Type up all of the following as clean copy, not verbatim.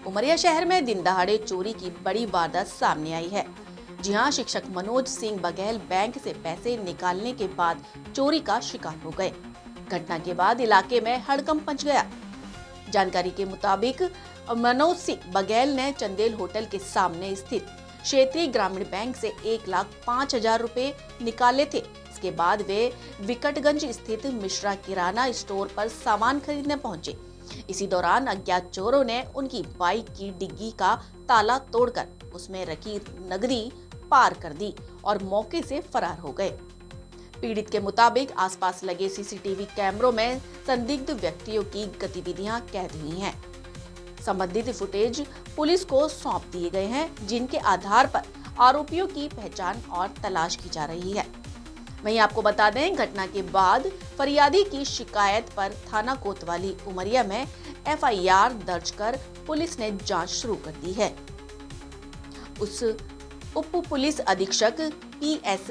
उमरिया शहर में दिन दहाड़े चोरी की बड़ी वारदात सामने आई है। जी हां, शिक्षक मनोज सिंह बघेल बैंक से पैसे निकालने के बाद चोरी का शिकार हो गए। घटना के बाद इलाके में हड़कंप मच गया। जानकारी के मुताबिक मनोज सिंह बघेल ने चंदेल होटल के सामने स्थित क्षेत्रीय ग्रामीण बैंक से 1,05,000 रुपए निकाले थे। इसके बाद वे विकटगंज स्थित मिश्रा किराना स्टोर पर सामान खरीदने पहुंचे। इसी दौरान अज्ञात चोरों ने उनकी बाइक की डिग्गी का ताला तोड़कर उसमें रखी नकदी पार कर दी और मौके से फरार हो गए। पीड़ित के मुताबिक आसपास लगे सीसीटीवी कैमरों में संदिग्ध व्यक्तियों की गतिविधियां कैद हुई हैं। संबंधित फुटेज पुलिस को सौंप दिए गए हैं, जिनके आधार पर आरोपियों की पहचान और तलाश की जा रही है। वहीं आपको बता दें, घटना के बाद फरियादी की शिकायत पर थाना कोतवाली उमरिया में एफआईआर दर्ज कर पुलिस ने जांच शुरू कर दी है। उस उप पुलिस अधीक्षक पीएस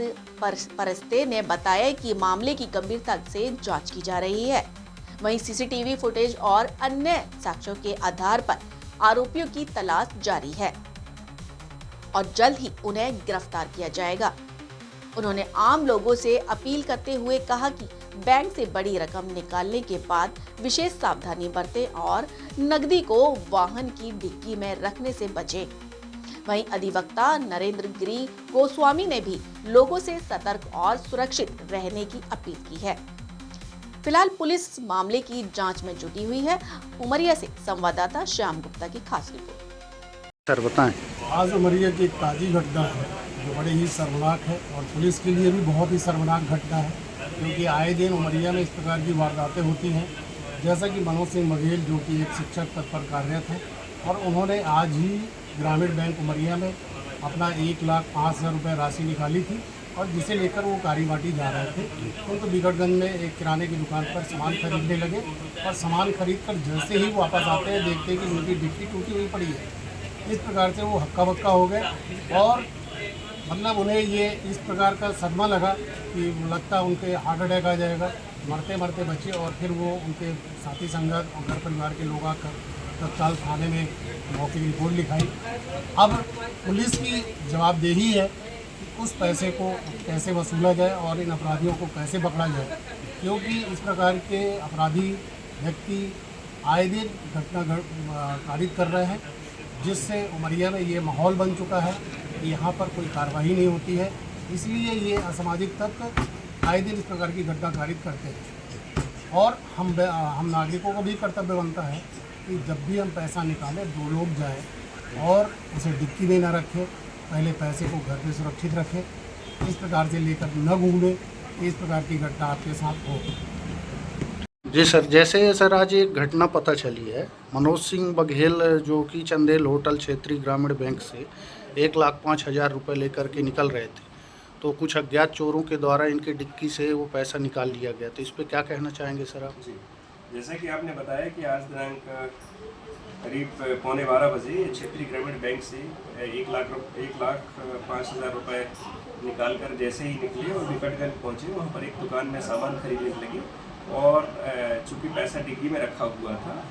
परस्ते ने बताया कि मामले की गंभीरता से जांच की जा रही है। वहीं सीसीटीवी फुटेज और अन्य साक्ष्यों के आधार पर आरोपियों की तलाश जारी है और जल्द ही उन्हें गिरफ्तार किया जाएगा। उन्होंने आम लोगों से अपील करते हुए कहा कि बैंक से बड़ी रकम निकालने के बाद विशेष सावधानी बरतें और नकदी को वाहन की डिक्की में रखने से बचें। वहीं अधिवक्ता नरेंद्र गिरी गोस्वामी ने भी लोगों से सतर्क और सुरक्षित रहने की अपील की है। फिलहाल पुलिस मामले की जांच में जुटी हुई है। उमरिया से संवाददाता श्याम गुप्ता की खास रिपोर्ट। सर बताएं। आज उमरिया की एक ताज़ी घटना है जो बड़ी ही शर्मनाक है और पुलिस के लिए भी बहुत ही शर्मनाक घटना है, क्योंकि आए दिन उमरिया में इस प्रकार की वारदातें होती हैं। जैसा कि मनोज सिंह बघेल जो कि एक शिक्षक पद पर कार्यरत हैं और उन्होंने आज ही ग्रामीण बैंक उमरिया में अपना 1,05,000 रुपये राशि निकाली थी और जिसे लेकर वो कारीबाटी जा रहे थे। तो विकटगंज में एक किराने की दुकान पर सामान खरीदने लगे और सामान खरीद कर जैसे ही वापस आते हैं देखते हैं कि उनकी डिक्की टूटी हुई पड़ी है। इस प्रकार से वो हक्का बक्का हो गए और मतलब उन्हें ये इस प्रकार का सदमा लगा कि लगता उनके हार्ट अटैक आ जाएगा। मरते मरते बचे और फिर वो उनके साथी संगत और घर परिवार के लोग आकर तत्काल थाने में मौके की रिपोर्ट लिखाई। अब पुलिस की जवाबदेही है कि उस पैसे को कैसे वसूला जाए और इन अपराधियों को कैसे पकड़ा जाए, क्योंकि इस प्रकार के अपराधी व्यक्ति आए दिन घटना कारित कर रहे हैं, जिससे उमरिया में ये माहौल बन चुका है कि यहाँ पर कोई कार्रवाई नहीं होती है। इसलिए ये असामाजिक तत्व आए दिन इस प्रकार की घटना कारित करते हैं और हम नागरिकों को भी कर्तव्य बनता है कि जब भी हम पैसा निकालें दो लोग जाएं और उसे डिक्की में न रखें, पहले पैसे को घर पे सुरक्षित रखें। इस प्रकार से लेकर न घूमें, इस प्रकार की घटना आपके साथ हो। जी सर, जैसे सर आज एक घटना पता चली है, मनोज सिंह बघेल जो कि चंदेल होटल क्षेत्रीय ग्रामीण बैंक से 1,05,000 रुपये लेकर के निकल रहे थे, तो कुछ अज्ञात चोरों के द्वारा इनके डिक्की से वो पैसा निकाल लिया गया। तो इस पर क्या कहना चाहेंगे सर आप? जी, जैसा कि आपने बताया कि आज दिनांक करीब 11:15 बजे क्षेत्रीय ग्रामीण बैंक से 1,05,000 रुपये निकाल कर जैसे ही निकले और विकटगंज पहुँचे, वहाँ पर एक दुकान में सामान खरीदने लगे और चूँकि पैसा डिग्गी में रखा हुआ था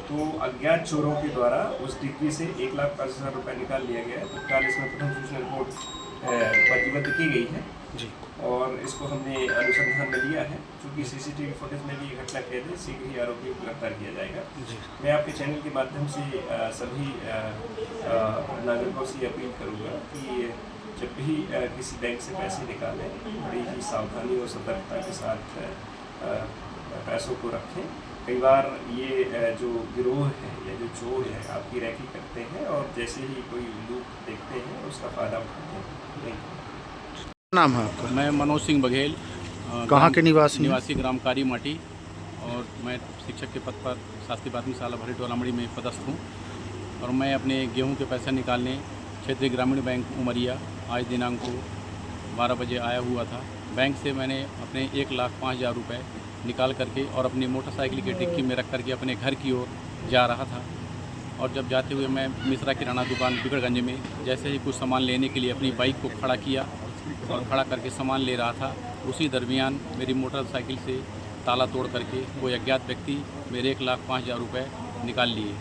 तो अज्ञात चोरों के द्वारा उस डिग्गी से 1,05,000 रुपये निकाल लिया गया है। तत्काल इसमें प्रथम सूचना रिपोर्ट पंजीबद्ध की गई है जी, और इसको हमने अनुसंधान में लिया है। चूँकि सीसीटीवी फुटेज में भी ये घटना कैद है, शीघ्र ही आरोपी को गिरफ्तार किया जाएगा। मैं आपके चैनल के माध्यम से सभी नागरिकों से अपील करूँगा कि जब भी किसी बैंक से पैसे निकालें, बड़ी ही सावधानी और सतर्कता के साथ पैसों को रखें। कई बार ये जो गिरोह है या जो चोर है आपकी रैकी करते हैं और जैसे ही कोई लूट देखते हैं उसका फ़ायदा उठाते हैं। नाम है आपका? मैं मनोज सिंह बघेल, कहाँ के निवासी? ग्राम कारी माटी, और मैं शिक्षक के पद पर शासकीय प्राथमिक शाला भरी टोलामड़ी में पदस्थ हूँ। और मैं अपने गेहूं के पैसे निकालने क्षेत्रीय ग्रामीण बैंक उमरिया आज दिनांक को 12 बजे आया हुआ था। बैंक से मैंने अपने 1,05,000 रुपये निकाल करके और अपनी मोटरसाइकिल की डिक्की में रख करके अपने घर की ओर जा रहा था। और जब जाते हुए मैं मिश्रा किराना दुकान विकटगंज में जैसे ही कुछ सामान लेने के लिए अपनी बाइक को खड़ा किया और खड़ा करके सामान ले रहा था, उसी दरमियान मेरी मोटरसाइकिल से ताला तोड़ करके कोई अज्ञात व्यक्ति मेरे 1,05,000 रुपये निकाल लिए।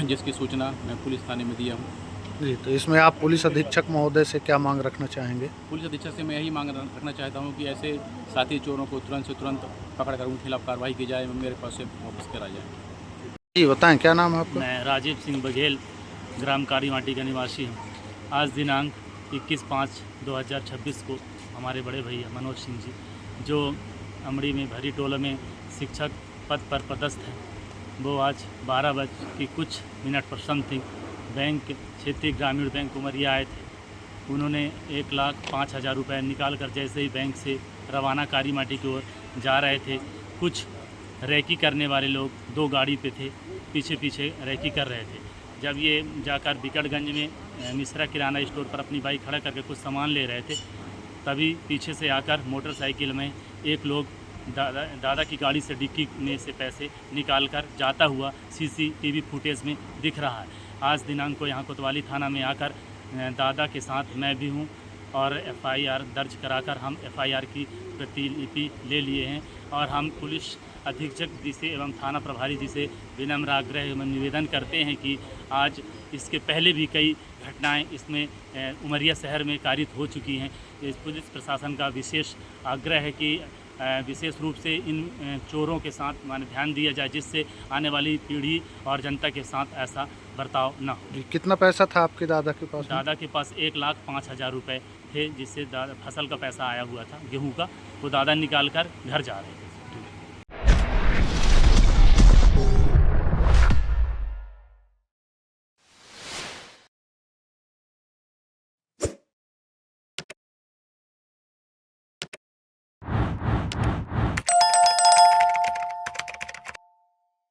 जिसकी सूचना मैं पुलिस थाने में दिया हूँ। जी, तो इसमें आप पुलिस अधीक्षक महोदय से क्या मांग रखना चाहेंगे? पुलिस अधीक्षक से मैं यही मांग रखना चाहता हूँ कि ऐसे साथी चोरों को तुरंत से तुरंत पकड़ कर उनके खिलाफ कार्रवाई की जाए, मेरे पास से वापस करा जाए। जी बताएं, क्या नाम है आपका? मैं राजीव सिंह बघेल ग्राम कारीमाटी का निवासी हूँ। आज दिनांक 21/5/2026 को हमारे बड़े भैया मनोज सिंह जी, जो अमड़ी में भरी टोला में शिक्षक पद पर पदस्थ हैं, वो आज 12 बज के कुछ मिनट पर समथिंग बैंक क्षेत्रीय ग्रामीण बैंक उमरिया आए थे। उन्होंने 1,05,000 रुपये निकाल कर जैसे ही बैंक से रवाना कारीमाटी की ओर जा रहे थे, कुछ रैकी करने वाले लोग 2 गाड़ी पे थे, पीछे पीछे रैकी कर रहे थे। जब ये जाकर बिकटगंज में मिश्रा किराना स्टोर पर अपनी बाइक खड़ा करके कुछ सामान ले रहे थे, तभी पीछे से आकर मोटरसाइकिल में एक लोग दादा की गाड़ी से डिक्की में से पैसे निकाल कर जाता हुआ CCTV फुटेज में दिख रहा है। आज दिनांक को यहाँ कोतवाली थाना में आकर दादा के साथ मैं भी हूँ और FIR दर्ज कराकर हम FIR की प्रतिलिपि ले लिए हैं और हम पुलिस अधीक्षक जी से एवं थाना प्रभारी जी से विनम्र आग्रह एवं निवेदन करते हैं कि आज इसके पहले भी कई घटनाएं इसमें उमरिया शहर में कारित हो चुकी हैं। इस पुलिस प्रशासन का विशेष आग्रह है कि विशेष रूप से इन चोरों के साथ माने ध्यान दिया जाए, जिससे आने वाली पीढ़ी और जनता के साथ ऐसा बर्ताव न हो। कितना पैसा था आपके दादा के पास? दादा के पास 1,05,000 रुपये थे, जिससे फसल का पैसा आया हुआ था गेहूं का, वो दादा निकाल कर घर जा रहे थे।